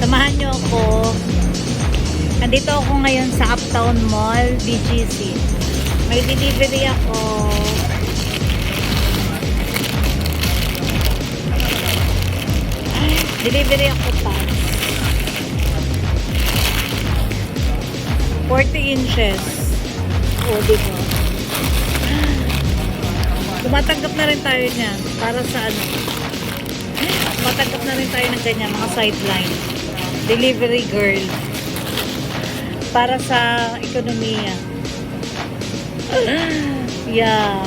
Samahan nyo ako. Nandito ako ngayon sa Uptown Mall, BGC. May delivery ako. Delivery ako pa. 40 inches. O, diba? Tumatanggap na rin tayo niyan. Para sa ano? Tumatanggap na rin tayo ng ganyan, mga sideline. Delivery girl. Para sa ekonomiya. Yeah.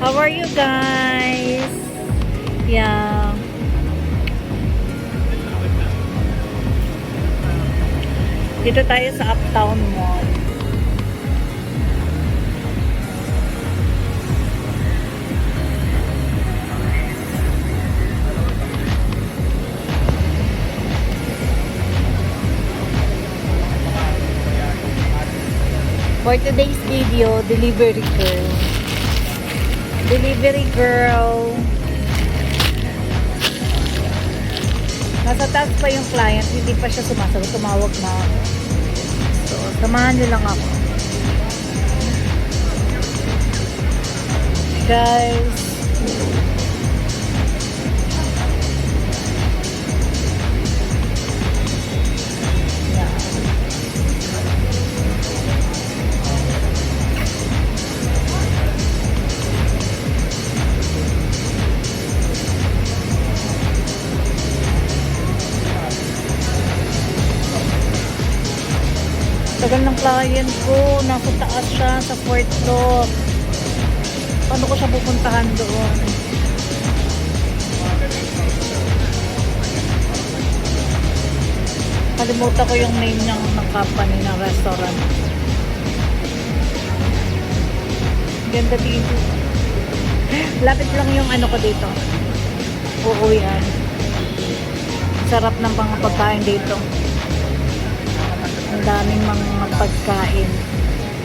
How are you guys? Yeah. Dito tayo sa Uptown Mall. For today's video, delivery girl. Delivery girl. Nasa taas pa yung client, hindi pa siya sumasagot. Tumawag na ako. So, samahan niyo lang ako. Guys. Tagal ng client ko, nasa taas siya sa 4th floor. Paano ko siya pupuntahan doon? Kalimutan ko yung name ng company ng restaurant. Ganda dito. Lapit lang yung ano ko dito. Uuwian. Sarap ng mga pagkain dito. Ang daming mga pagkain.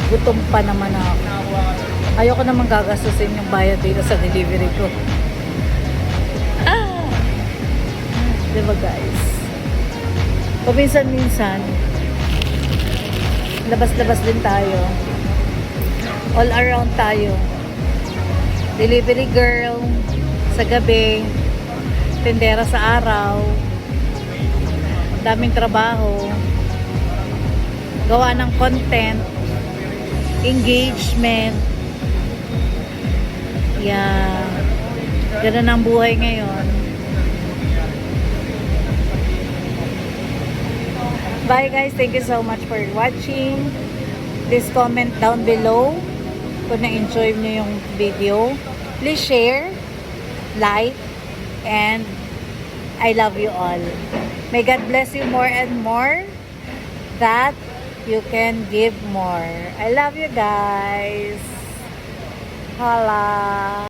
Gutom pa naman ako. Ayoko naman gagastusin yung bayad dito sa delivery ko. Diba guys? Paminsan-minsan, labas-labas din tayo. All around tayo. Delivery girl sa gabi. Tendera sa araw. Daming trabaho. Gawa ng content, engagement. Yeah. Ganun ang buhay ngayon. Bye guys. Thank you so much for watching. Please comment down below kung na-enjoy nyo yung video. Please share, like, and I love you all. May God bless you more and more. That you can give more. I love you guys. Hala.